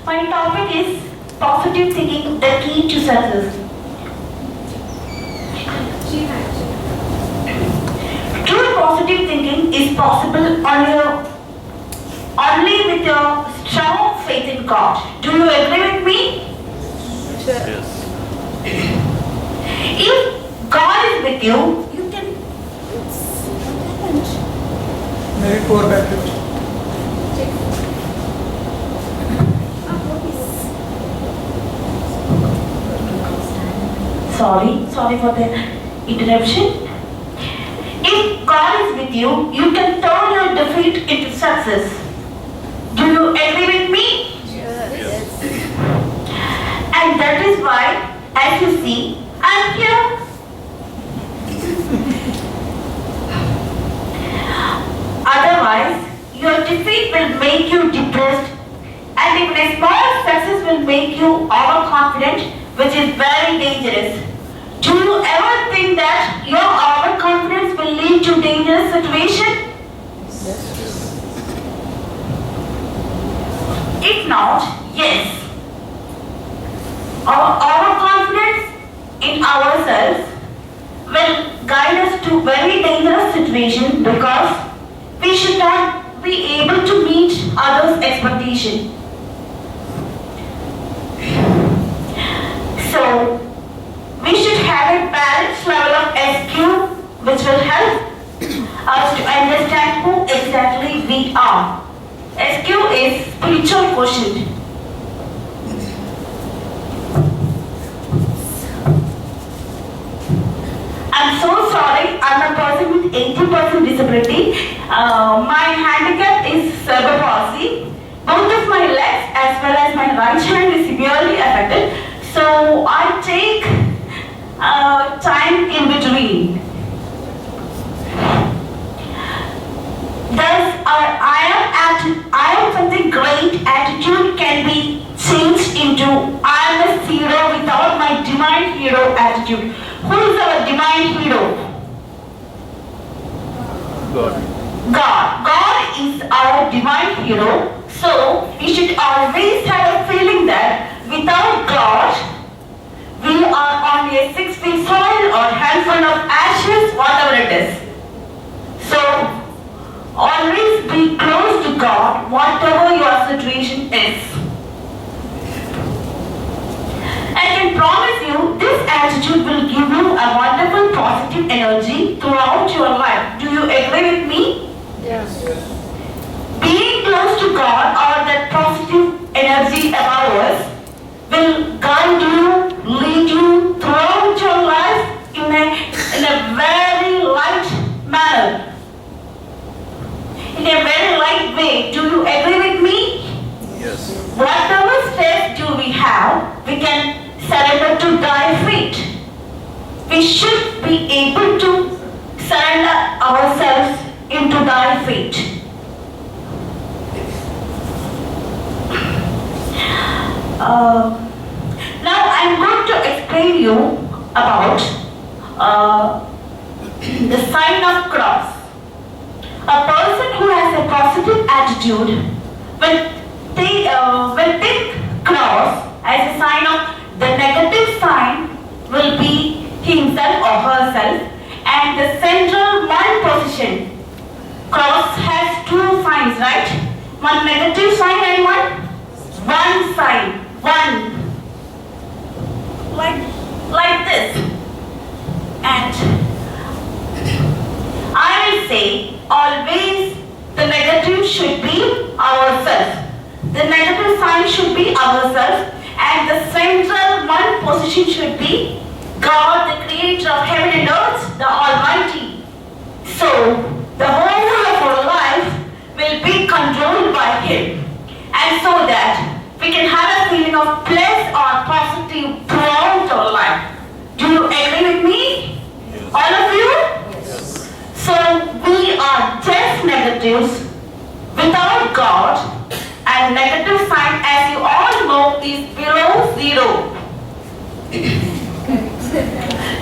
My topic is positive thinking, the key to success. True positive thinking is possible only with your strong faith in God. Do you agree with me? Yes. If God is with you, you can. Maybe pour back it. Sorry for the interruption. If God is with you, you can turn your defeat into success. Do you agree with me? Yes. And that is why, as you see, I am here. Otherwise, your defeat will make you depressed, and even a small success will make you overconfident, which is very dangerous. Do you ever think that your overconfidence will lead to dangerous situation? If not, yes. Our overconfidence in ourselves will guide us to very dangerous situation because we should not be able to meet others' expectation. So, we should have a balanced level of SQ which will help us to understand who exactly we are. SQ is spiritual quotient. I'm so sorry, I'm a person with 80% disability. My handicap is cerebral palsy. Both of my legs as well as my right hand is severely affected. So I take time in between. Thus, I am something great attitude can be changed into I am a zero without my divine hero attitude. Who is our divine hero? God. God is our divine hero. So, we should always have a feeling that without God, we are only a 6 feet soil or handful of ashes, whatever it is. So, always be close to God, whatever your situation is. I can promise you, this attitude will give you a wonderful positive energy throughout your life. Do you agree with me? Yes. Being close to God or that positive energy about us will guide you, lead you throughout your life in a very light manner. In a very light way. Do you agree with me? Yes. Whatever steps do we have, we can surrender to thy feet. We should be able to surrender ourselves into thy feet. Now I'm going to explain you about the sign of cross. A person who has a positive attitude will think cross as a sign of the negative sign will be himself or herself, and the central one position. Cross has two signs, right? One negative sign and one sign. One. Like this. And I will say always the negative should be ourselves. The negative sign should be ourselves, and the central one position should be God, the creator of heaven and earth, the Almighty. So, the whole of our life will be controlled by Him. And so that we can have a feeling of bliss or positive throughout our life. Do you agree with me? Yes. All of you? Yes. So, we are just negatives without God, and negative sign, as you all know, is below zero.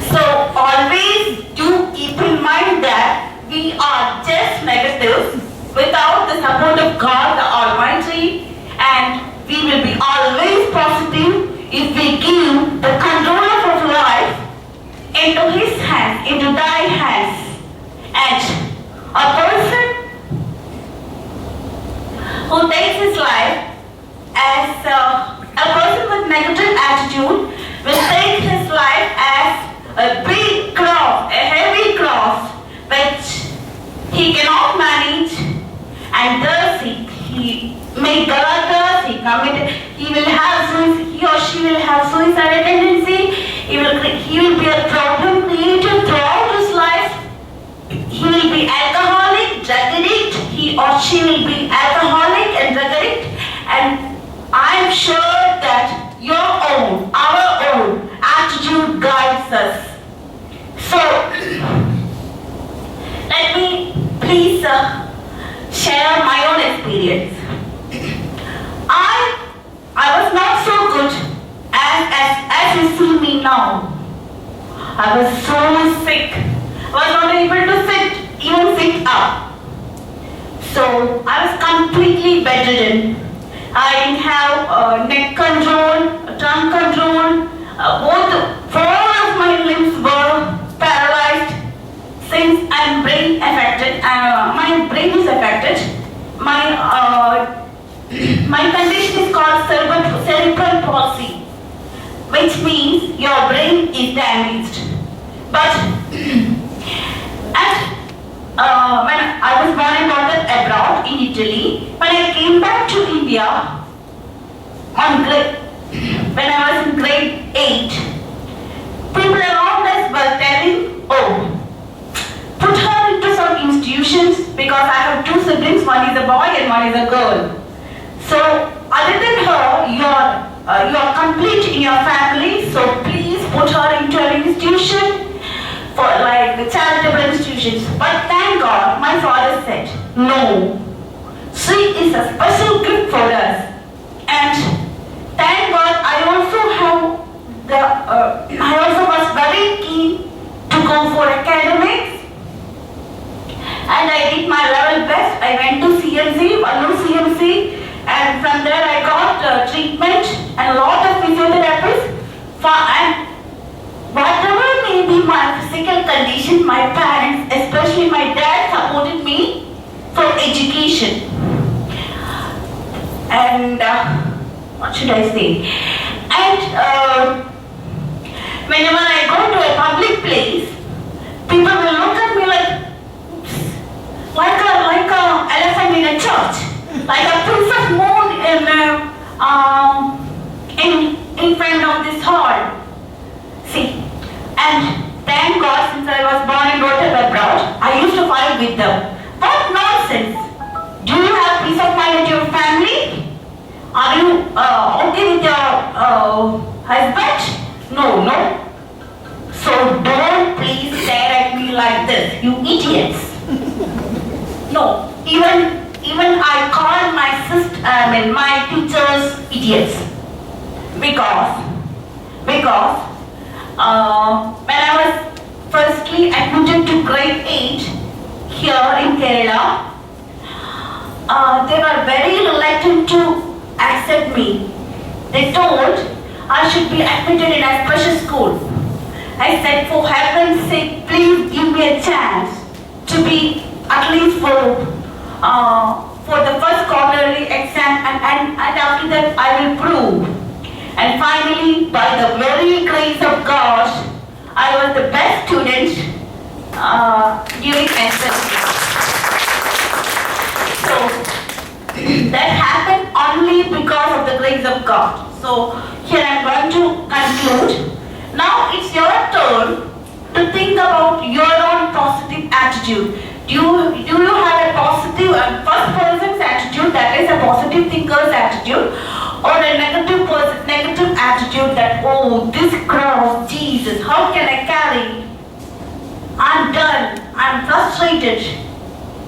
So always do keep in mind that we are just negatives without the support of God the Almighty, and we will be all if we give the control of our life into his hands, into thy hands, and a person who takes his life as a person with negative attitude will take his life as a big cross, a heavy cross, which he cannot manage, and thus he may thus he will have he or she will have suicidal tendency. He will be a problem creator throughout his life. He will be alcoholic, drug addict. He or she will be alcoholic and drug addict. And I am sure that our own attitude guides us. So, let me please share my own experience. I was not so good as you see me now. I was so sick. I was not able to even sit up. So I was completely bedridden. I didn't have neck control, tongue control. Four of my limbs were paralyzed since I'm brain affected. My brain is affected. My condition is called cerebral palsy, which means your brain is damaged. But when I was born and brought up abroad in Italy, when I came back to India when I was in grade 8, people around us were telling, oh, put her into some institutions because I have two siblings, one is a boy and one is a girl. So other than her, you are complete in your family, so please put her into an institution for like the charitable institutions. But thank God, my father said, no, she is a special gift for us. And thank God, I also was very keen to go for academics. And I did my level best. I went to CMC, and from there I got treatment and a lot of physiotherapists. And whatever may be my physical condition, my parents, especially my dad, supported me for education. And what should I say? And whenever I go to a public place, people will look at me like a elephant in a church. Like a princess moon in front of this hall. See, and thank God, since I was born and brought up abroad, I used to fight with them. What nonsense! Do you have peace of mind with your family? Are you okay with your husband? No. So don't please stare at me like this, you idiots. No, even I call my teachers idiots because when I was firstly admitted to grade 8 here in Kerala, they were very reluctant to accept me. They told I should be admitted in a special school. I said, for heaven's sake, please give me a chance to be at least for the first quarterly exam, and after that I will prove. And finally, by the very grace of God, I was the best student during SSC. So that happened only because of the grace of God. So here I am going to conclude. Now it's your turn to think about your own positive attitude. Do you have a positive first person's attitude, that is a positive thinker's attitude, or a negative attitude that, oh, this cross, Jesus, how can I carry? I'm done, I'm frustrated.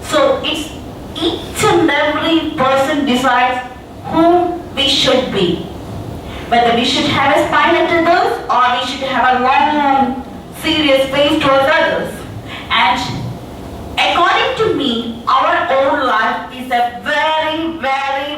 So it's each and every person decides whom we should be. Whether we should have a smile at others or we should have a long, serious face towards others. And according to me, our own life is a very, very